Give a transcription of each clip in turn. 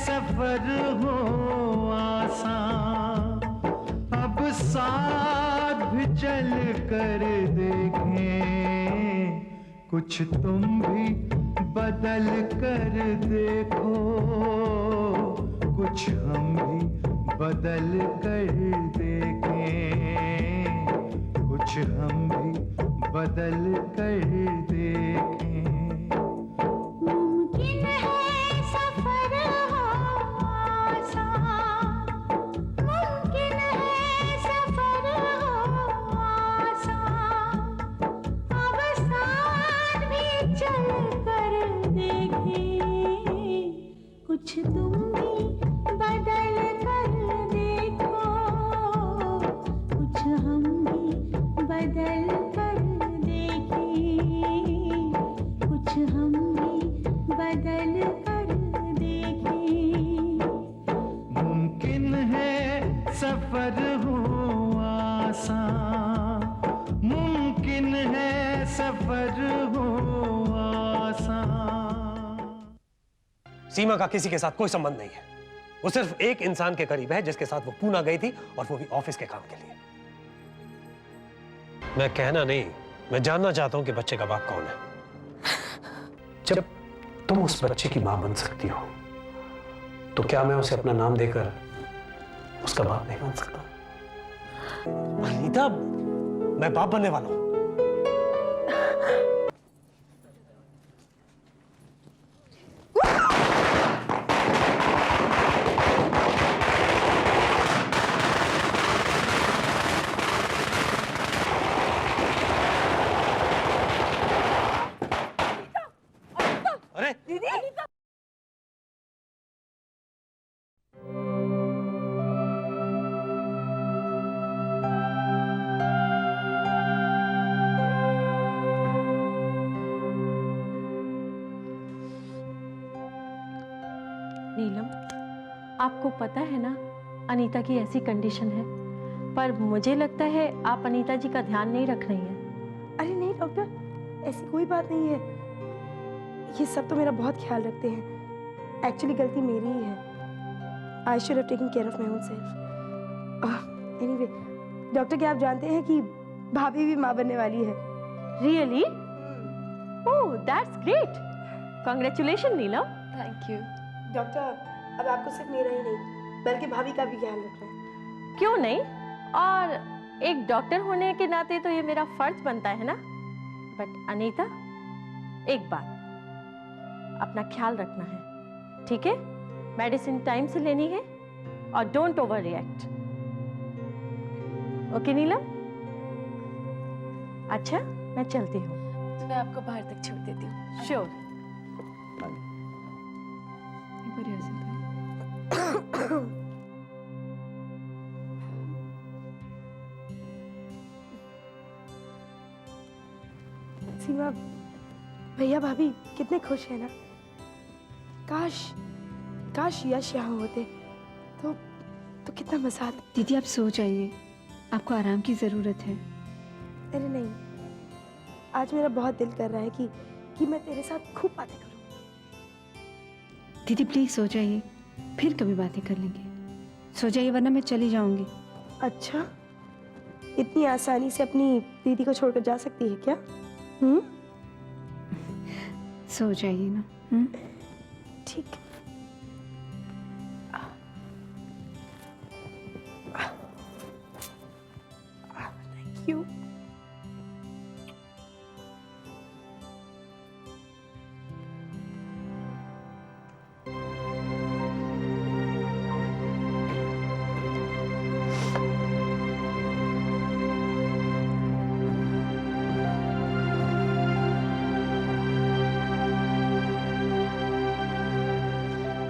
सफर हो आसान, अब साथ भी चल कर देखें, कुछ तुम भी बदल कर देखो, कुछ हम भी बदल कर देखें, कुछ हम भी बदल कर देखें। मुमकिन है सफर हो आसान, मुमकिन है सफर हो आसान, अब साथ भी चल कर देखें, कुछ तुम भी बदल कर देखो, कुछ हम भी बदल कर देखें, कुछ हम भी बदल कर देखें। मुमकिन है सफर हो आसान, मुमकिन है सफर हो आसान। सीमा का किसी के साथ कोई संबंध नहीं है। वो सिर्फ एक इंसान के करीब है जिसके साथ वो पूना गई थी, और वो भी ऑफिस के काम के लिए। मैं कहना नहीं, मैं जानना चाहता हूं कि बच्चे का बाप कौन है। जब तुम उस बच्चे की मां बन सकती हो, तो क्या मैं उसे अपना नाम देकर उसका बाप नहीं बन सकता? अनीता, मैं बाप बनने वाला हूं। अरे दीदी, नीलम, आपको पता है ना अनीता की ऐसी कंडीशन है, पर मुझे लगता है आप अनीता जी का ध्यान नहीं रख रही हैं। अरे नहीं डॉक्टर, ऐसी कोई बात नहीं है। ये सब तो मेरा बहुत ख्याल रखते हैं। एक्चुअली गलती मेरी ही है। I should have taken care of my own self. Anyway, doctor, क्या आप जानते हैं कि भाभी भी माँ बनने वाली है? Really? Oh, that's great. Congratulation Neelam. Thank you doctor, अब आपको सिर्फ मेरा ही नहीं बल्कि भाभी का भी ख्याल रखना है। क्यों नहीं, और एक डॉक्टर होने के नाते तो ये मेरा फर्ज बनता है ना। बट अनीता, एक बात, अपना ख्याल रखना है, ठीक है? मेडिसिन टाइम से लेनी है और डोंट ओवर रिएक्ट। ओके नीलम? अच्छा, मैं चलती हूँ। मैं आपको बाहर तक छोड़ देती हूँ। श्योर। सीमा, भैया भाभी कितने खुश हैं ना। काश काश यश यहाँ होते तो कितना मजा आता। दीदी, आप सो जाइए, आपको आराम की ज़रूरत है। अरे नहीं, आज मेरा बहुत दिल कर रहा है कि मैं तेरे साथ खूब बातें करूँ। दीदी प्लीज सो जाइए, फिर कभी बातें कर लेंगे। सो जाइए वरना मैं चली जाऊंगी। अच्छा, इतनी आसानी से अपनी दीदी को छोड़कर जा सकती है क्या? सो जाइए ना। ठीक। Thank you.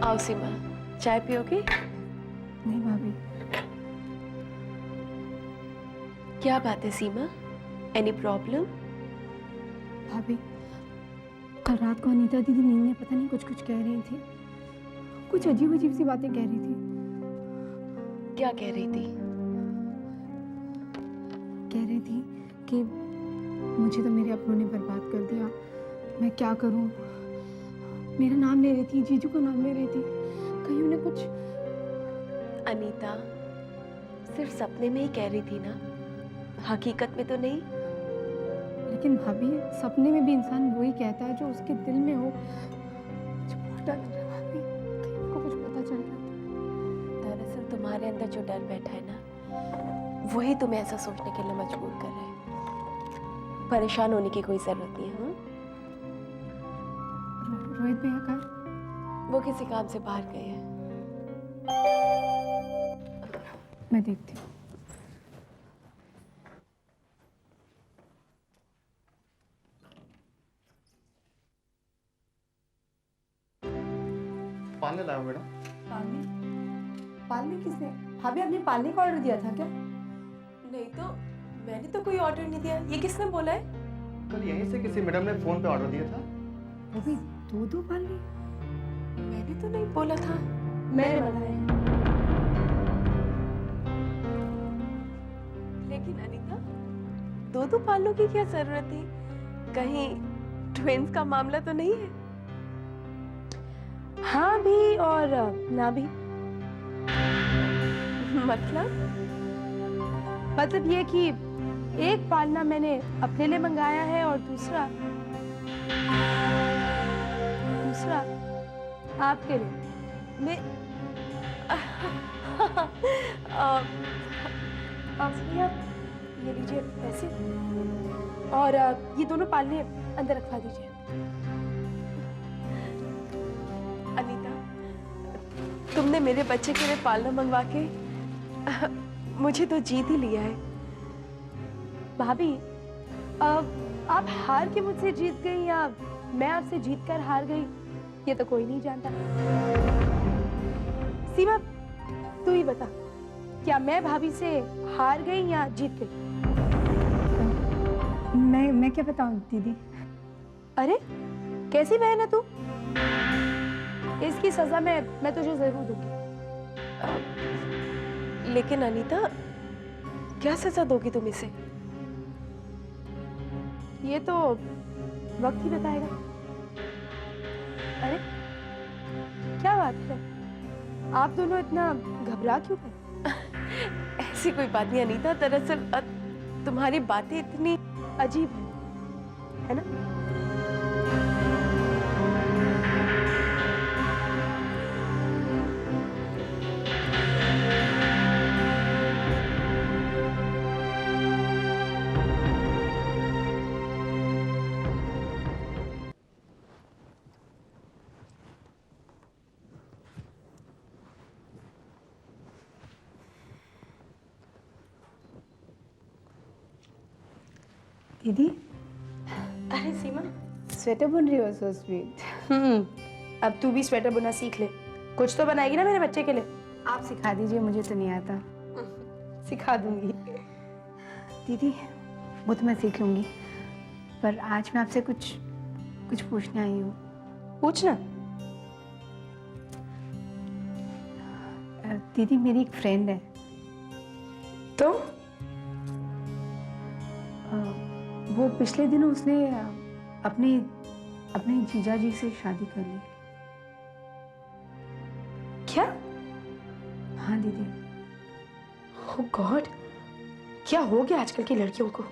आओ सीमा, चाय पियोगी? नहीं भाभी। क्या बात है सीमा, एनी प्रॉब्लम? भाभी, कल रात को अनीता दीदी नींद में पता नहीं कुछ कह रही थी। कुछ अजीब अजीब सी बातें कह रही थी। क्या कह रही थी? कह रही थी कि मुझे तो मेरे अपनों ने बर्बाद कर दिया, मैं क्या करूं। मेरा नाम ले रही थी, जीजू का नाम ले रही थी। कहीं उन्हें कुछ? अनीता, सिर्फ सपने में ही कह रही थी ना, हकीकत में तो नहीं। लेकिन भाभी, सपने में भी इंसान वही कहता है जो उसके दिल में हो। मुझे बहुत डर लग रहा है भाभी, कहीं उनको कुछ पता चल जाए। दरअसल तुम्हारे अंदर जो डर बैठा है ना, वही तुम्हें ऐसा सोचने के लिए मजबूर कर रहा है। परेशान होने की कोई जरूरत नहीं है। रोहित भैया कहाँ? वो किसी काम से बाहर गए हैं। मैं देखती हूँ। पानी लाओ मैडम। पालने? पालने किसने? भाभी, आपने पालने का ऑर्डर दिया था क्या? नहीं तो मैंने तो कोई ऑर्डर नहीं दिया। ये किसने बोला है? कल यहीं से किसी मैडम ने फोन पे ऑर्डर दिया था। वो भी दो पालने? मैंने तो नहीं बोला था। मैंने बनाया। लेकिन अनीता, दो पालने की क्या जरूरत थी? कहीं ट्विंस का मामला तो नहीं है? हाँ भी और ना भी। मतलब ये कि एक पालना मैंने अपने लिए मंगाया है और दूसरा आपके लिए। मैं भैया, ये लीजिए पैसे और ये दोनों पालने अंदर रखवा दीजिए। अनीता, तुमने मेरे बच्चे के लिए पालना मंगवा के मुझे तो जीत ही लिया है। भाभी, आप हार के मुझसे जीत गई या मैं आपसे जीत कर हार गई, ये तो कोई नहीं जानता। सीमा, तू ही बता, क्या मैं भाभी से हार गई या जीत गई? मैं क्या बताऊं दीदी? अरे, कैसी बहन है तू? इसकी सजा मैं तुझे जरूर दूंगी। लेकिन अनीता, क्या सजा दोगी तुम इसे? ये तो वक्त ही बताएगा। अरे, क्या बात है? आप दोनों इतना घबरा क्यों गए? ऐसी कोई बात नहीं अनीता। दरअसल तुम्हारी बातें इतनी अजीब है ना? दीदी, अरे सीमा, स्वेटर बुन रही हो? So sweet. अब तू भी स्वेटर बुना सीख ले। कुछ तो बनाएगी ना मेरे बच्चे के लिए। आप सिखा दीजिए, मुझे तो नहीं आता। सिखा दूंगी। दीदी, वो तो मैं सीख लूंगी, पर आज मैं आपसे कुछ पूछने आई हूँ। पूछना। दीदी, मेरी एक फ्रेंड है। तो वो पिछले दिनों उसने अपने जीजा जी से शादी कर ली। क्या? हाँ दीदी। ओह गॉड, क्या हो गया आजकल की लड़कियों को?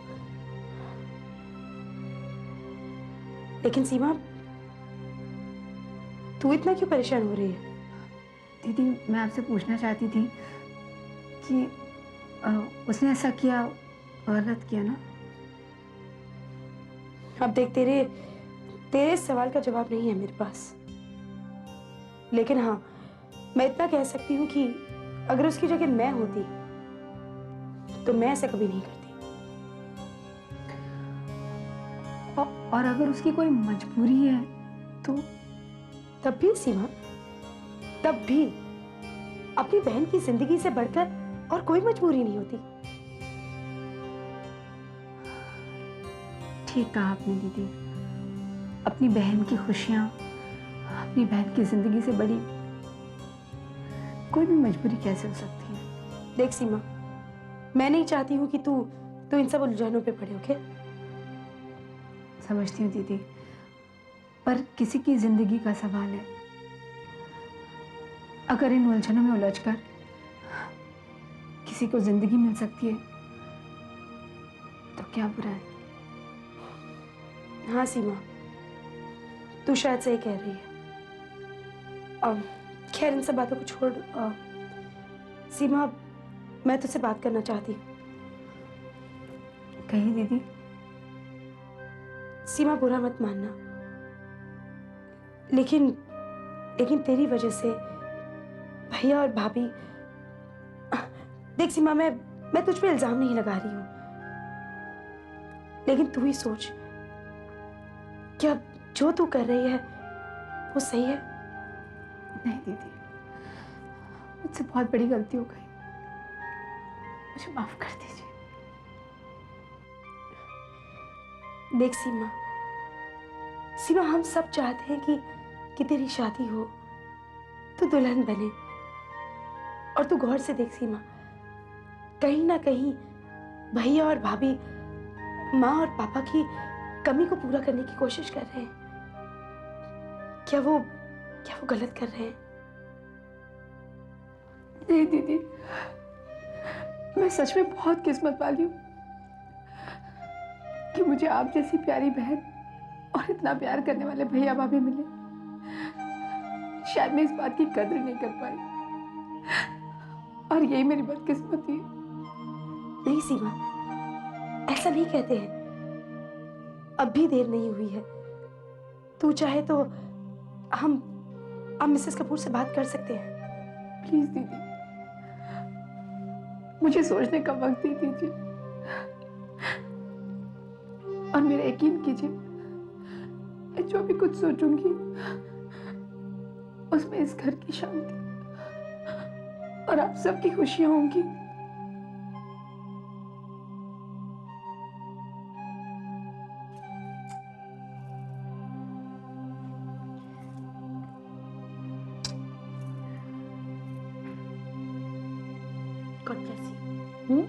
लेकिन सीमा, तू इतना क्यों परेशान हो रही है? दीदी, मैं आपसे पूछना चाहती थी कि उसने ऐसा किया, गलत किया ना? अब देख, तेरे इस सवाल का जवाब नहीं है मेरे पास। लेकिन हाँ, मैं इतना कह सकती हूँ कि अगर उसकी जगह मैं होती तो मैं ऐसा कभी नहीं करती। और अगर उसकी कोई मजबूरी है तो? तब भी सीमा, तब भी अपनी बहन की जिंदगी से बढ़कर और कोई मजबूरी नहीं होती। ठीक कहा आपने दीदी। अपनी बहन की खुशियां, अपनी बहन की जिंदगी से बड़ी कोई भी मजबूरी कैसे हो सकती है? देख सीमा, मैं नहीं चाहती हूँ कि तू इन सब उलझनों पे पड़े। ओके? समझती हूँ दीदी, पर किसी की जिंदगी का सवाल है। अगर इन उलझनों में उलझकर किसी को जिंदगी मिल सकती है तो क्या बुरा है। हाँ सीमा, तू शायद सही कह रही है। खैर इन सब बातों को छोड़। सीमा, मैं तुझसे बात करना चाहती हूँ। कही दीदी। सीमा, बुरा मत मानना, लेकिन तेरी वजह से भैया और भाभी। देख सीमा, मैं तुझ पे इल्जाम नहीं लगा रही हूँ, लेकिन तू ही सोच, क्या जो तू कर रही है वो सही है? नहीं दीदी, मुझसे बहुत बड़ी गलती हो गई, मुझे माफ कर दीजिए। देख सीमा, हम सब चाहते हैं कि तेरी शादी हो, तू दुल्हन बने। और तू गौर से देख सीमा, कहीं ना कहीं भैया और भाभी माँ और पापा की कमी को पूरा करने की कोशिश कर रहे हैं। क्या वो गलत कर रहे हैं? नहीं दीदी, मैं सच में बहुत किस्मत वाली हूँ कि मुझे आप जैसी प्यारी बहन और इतना प्यार करने वाले भैया भाभी मिले। शायद मैं इस बात की कद्र नहीं कर पाई और यही मेरी बदकिस्मती है। नहीं सीमा, ऐसा नहीं कहते हैं। अब भी देर नहीं हुई है। तू चाहे तो हम मिसेस कपूर से बात कर सकते हैं। प्लीज दीदी, मुझे सोचने का वक्त दे दीजिए और मेरा यकीन कीजिए, मैं जो भी कुछ सोचूंगी उसमें इस घर की शांति और आप सबकी खुशियां होंगी। God bless you.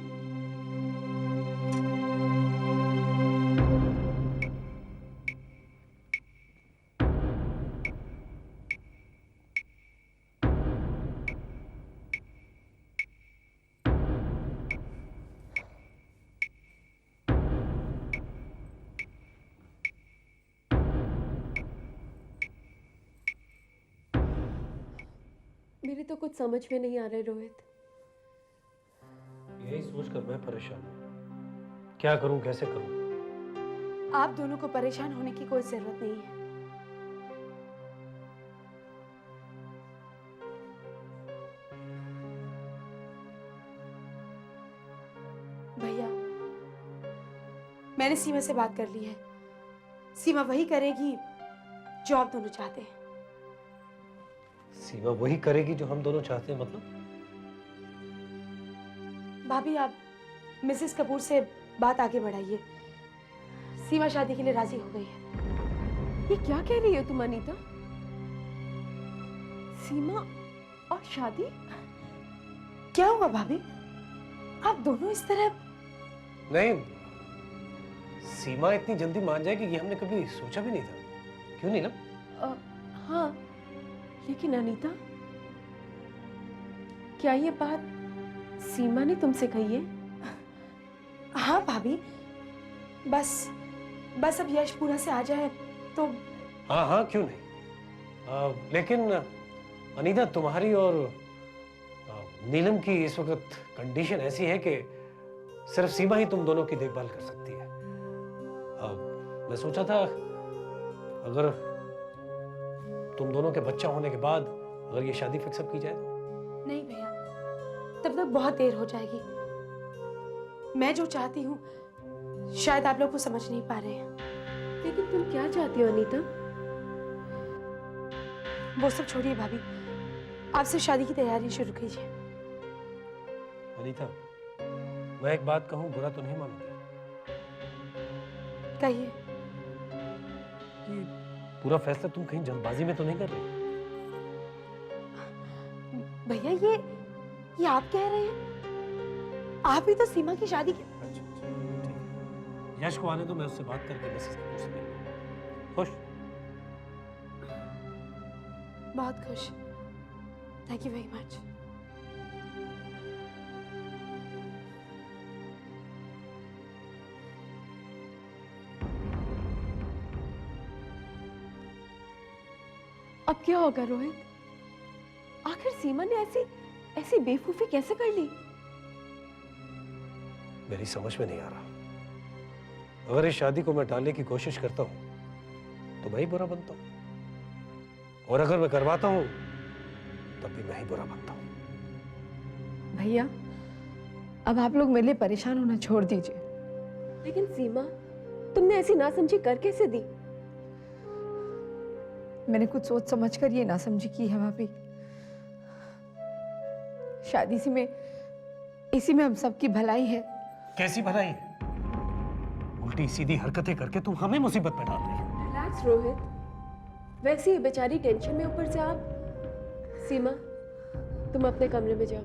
मेरे तो कुछ समझ में नहीं आ रहा है रोहित। यही सोचकर मैं परेशान हूँ, क्या करूं, कैसे करूं। आप दोनों को परेशान होने की कोई जरूरत नहीं है। भैया, मैंने सीमा से बात कर ली है। सीमा वही करेगी जो आप दोनों चाहते हैं। सीमा वही करेगी जो हम दोनों चाहते हैं, मतलब? भाभी, आप मिसेस कपूर से बात आगे बढ़ाइए। सीमा शादी के लिए राजी हो गई है। ये क्या कह रही हो तुम अनीता? सीमा और शादी? क्या हुआ भाभी, आप दोनों इस तरह? नहीं, सीमा इतनी जल्दी मान जाएगी ये हमने कभी सोचा भी नहीं था। क्यों नहीं ना? हाँ, लेकिन अनीता, क्या ये बात सीमा ने तुमसे कही है? हाँ भाभी, बस अब यश पूरा से आ जाए तो। हाँ हाँ, क्यों नहीं। लेकिन अनीता, तुम्हारी और नीलम की इस वक्त कंडीशन ऐसी है कि सिर्फ सीमा ही तुम दोनों की देखभाल कर सकती है। मैं सोचा था अगर तुम दोनों के बच्चा होने के बाद अगर ये शादी फिक्स अप की जाए तो। नहीं भैया, तब तक बहुत देर हो जाएगी। मैं जो चाहती हूँ शायद आप लोग को समझ नहीं पा रहे हैं। लेकिन तुम क्या चाहती हो अनीता? वो सब छोड़िए भाभी, आप सिर्फ शादी की तैयारी शुरू कीजिए। अनीता, मैं एक बात कहूँ, बुरा तो नहीं मानोगी? कहिए। कि पूरा फैसला तुम कहीं जल्दबाजी में तो नहीं कर रही? भैया, ये आप कह रहे हैं? आप ही तो सीमा की शादी की। अच्छा, ठीक है। यश को आने दो, मैं उससे बात करके मिसेस कपूर से मिलूंगा। खुश? बहुत खुश। Thank you very much. अब क्या होगा रोहित? आखिर सीमा ने ऐसी ऐसी बेवकूफी कैसे कर ली? मेरी समझ में नहीं आ रहा। अगर इस शादी को मैं टालने की कोशिश करता हूं तो मैं ही बुरा बनता हूं, और अगर मैं करवाता हूं तब भी मैं ही बुरा बनता हूं। भैया, अब आप लोग मेरे लिए परेशान होना छोड़ दीजिए। लेकिन सीमा, तुमने ऐसी नासमझी कर कैसे दी? मैंने कुछ सोच समझकर ये नासमझी की है भाभी। शादी इसी में हम सबकी भलाई है। कैसी भलाई है? उल्टी सीधी हरकतें करके तुम हमें मुसीबत में डाल रही हो। रिलैक्स रोहित, वैसे ही बेचारी टेंशन में, ऊपर से आप। सीमा, तुम अपने कमरे में जाओ,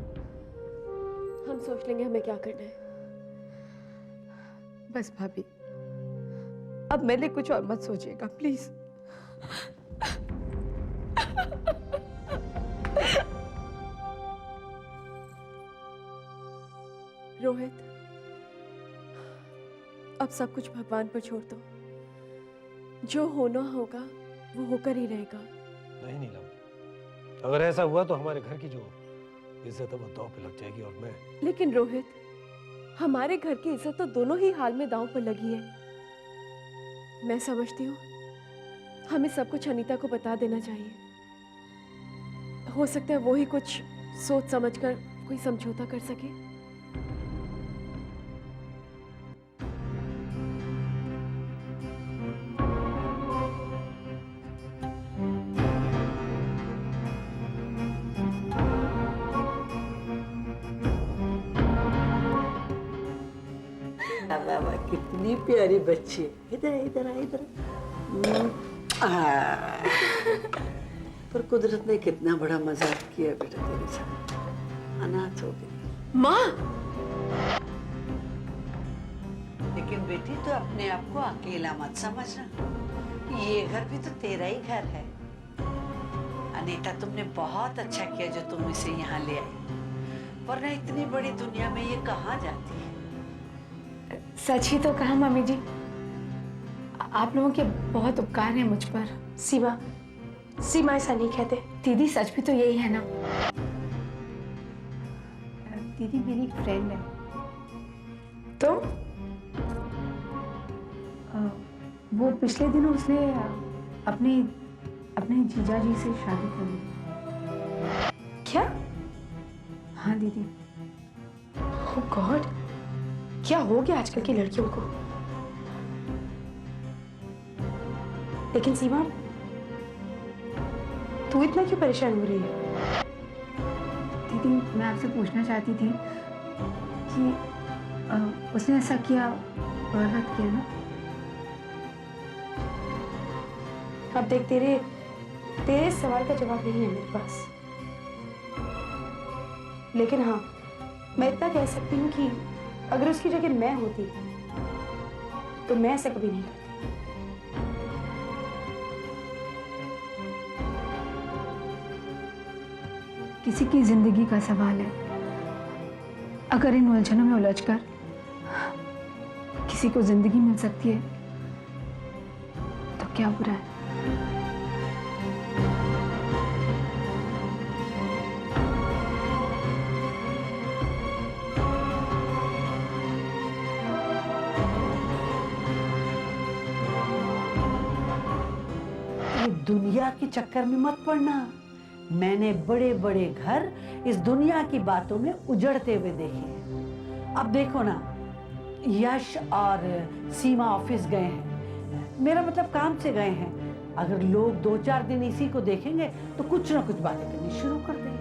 हम सोच लेंगे हमें क्या करना है। बस भाभी, अब मेरे लिए कुछ और मत सोचिएगा प्लीज। रोहित, अब सब कुछ भगवान पर छोड़ दो। जो होना होगा वो होकर ही रहेगा। नहीं नीलम, अगर ऐसा हुआ तो हमारे घर की जो इज्जत है वो दांव पे लग जाएगी। और मैं लेकिन रोहित, हमारे घर की इज्जत तो दोनों ही हाल में दांव पर लगी है। मैं समझती हूँ हमें सब कुछ अनीता को बता देना चाहिए। हो सकता है वो ही कुछ सोच समझकर कोई समझौता कर सके। वाह वाह, कितनी प्यारी बच्ची। इधर इधर इधर। पर कुदरत ने कितना बड़ा मजाक किया बेटा तेरे साथ। अनाथ हो गई। माँ! लेकिन बेटी, तो अपने आप को अकेला मत समझना। ये घर भी तो तेरा ही घर है। अनीता, तुमने बहुत अच्छा किया जो तुम इसे यहाँ ले आई, वरना इतनी बड़ी दुनिया में ये कहाँ जाती है। सच ही तो कहा मम्मी जी। आप लोगों के बहुत उपकार हैं मुझ पर। सीमा ऐसा नहीं कहते। दीदी, सच भी तो यही है ना। दीदी मेरी एक फ्रेंड है। तो वो पिछले दिनों उसने अपने जीजा जी से शादी कर ली। क्या? हाँ दीदी। ओह गॉड, क्या हो गया आजकल की लड़कियों को? लेकिन सीमा, तू इतना क्यों परेशान हो रही है? दीदी, मैं आपसे पूछना चाहती थी कि उसने ऐसा किया, गलत किया ना? अब देख, तेरे सवाल का जवाब नहीं है मेरे पास। लेकिन हाँ, मैं इतना कह सकती हूँ कि अगर उसकी जगह मैं होती तो मैं ऐसा कभी नहीं करती। किसी की जिंदगी का सवाल है। अगर इन उलझनों में उलझकर किसी को जिंदगी मिल सकती है तो क्या बुरा है। दुनिया के चक्कर में मत पड़ना। मैंने बड़े बड़े घर इस दुनिया की बातों में उजड़ते हुए देखे हैं। अब देखो ना, यश और सीमा ऑफिस गए हैं, मेरा मतलब काम से गए हैं। अगर लोग 2-4 दिन इसी को देखेंगे तो कुछ ना कुछ बातें करनी शुरू कर देंगे।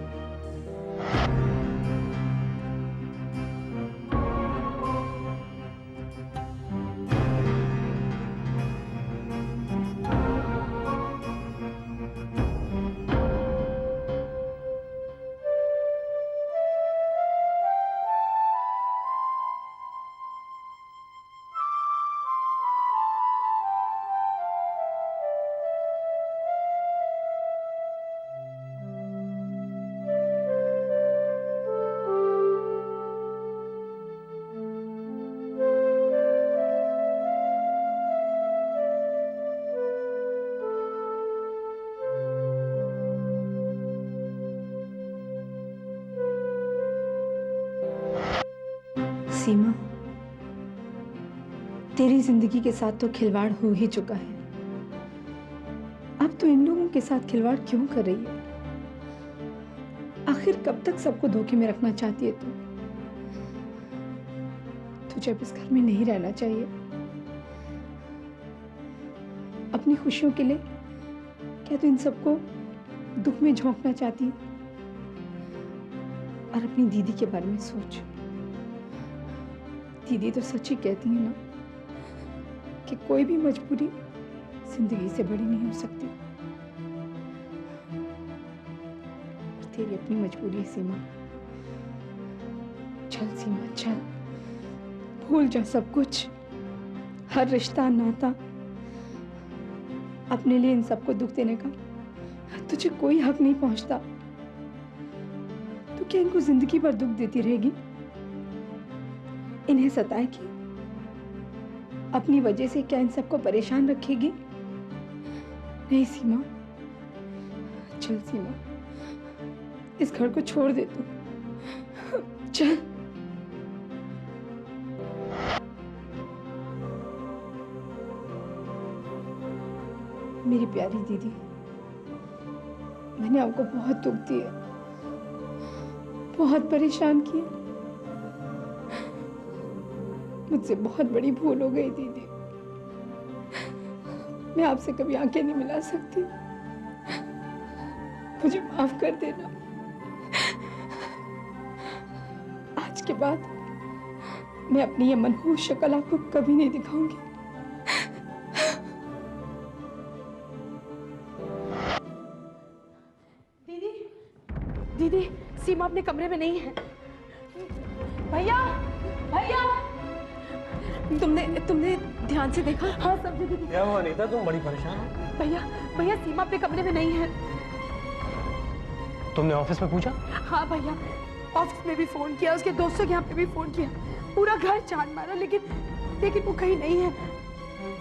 सीमा, तेरी जिंदगी के साथ तो खिलवाड़ हो ही चुका है। अब तो इन लोगों के साथ खिलवाड़ क्यों कर रही है? आखिर कब तक सबको धोखे में रखना चाहती है तू? तुझे अब इस घर में नहीं रहना चाहिए। अपनी खुशियों के लिए क्या तू इन सबको दुख में झोंकना चाहती है? और अपनी दीदी के बारे में सोच। दीदी तो सच ही कहती है ना कि कोई भी मजबूरी जिंदगी से बड़ी नहीं हो सकती। और तेरी अपनी मजबूरी है सीमा। चल सीमा चल, भूल जा सब कुछ, हर रिश्ता नाता। अपने लिए इन सबको दुख देने का तुझे कोई हक नहीं पहुंचता। तो क्या इनको जिंदगी भर दुख देती रहेगी? इन्हें सताएगी? अपनी वजह से क्या इन सबको परेशान रखेगी? नहीं सीमा, चल सीमा, इस घर को छोड़ दे तू। चल। मेरी प्यारी दीदी, मैंने आपको बहुत दुख दिया, बहुत परेशान किया। मुझसे बहुत बड़ी भूल हो गई दीदी। मैं आपसे कभी आंखें नहीं मिला सकती। मुझे माफ कर देना। आज के बाद मैं अपनी ये मनहूस शक्ल आपको कभी नहीं दिखाऊंगी। दीदी, सीमा अपने कमरे में नहीं है। भैया, भैया, तुमने ध्यान से देखा? हाँ, सब जगह। क्या हुआ अनीता, तुम बड़ी परेशान हो? भैया, भैया, सीमा अपने कमरे में नहीं है। तुमने ऑफिस में पूछा? हाँ भैया, ऑफिस में भी फोन किया, उसके दोस्तों के यहाँ पे भी फोन किया, पूरा घर छान मारा, लेकिन वो कहीं नहीं है।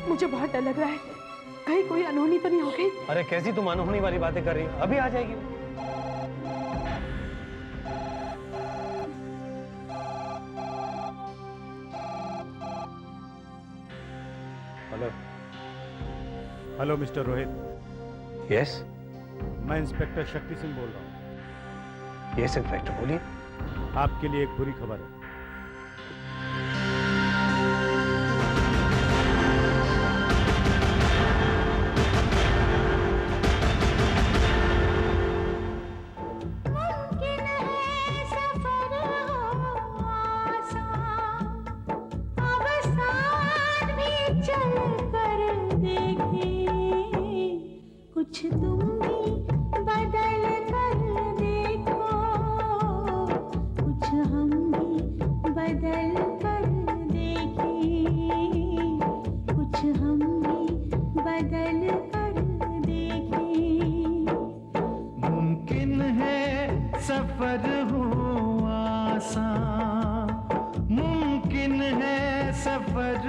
मुझे बहुत डर लग रहा है, कहीं कोई अनहोनी तो नहीं हो गई। अरे कैसी तुम अनहोनी वाली बातें कर रही हो? अभी आ जाएगी वो। Hello hello mister Rohit. Yes. मैं इंस्पेक्टर शक्ति सिंह बोल रहा हूँ। यस इंस्पेक्टर, बोलिए। आपके लिए एक बुरी खबर है। कुछ तुम भी बदल कर देखो, कुछ हम भी बदल कर देखें, कुछ हम भी बदल कर देखें। मुमकिन है सफर हो आसान, मुमकिन है सफर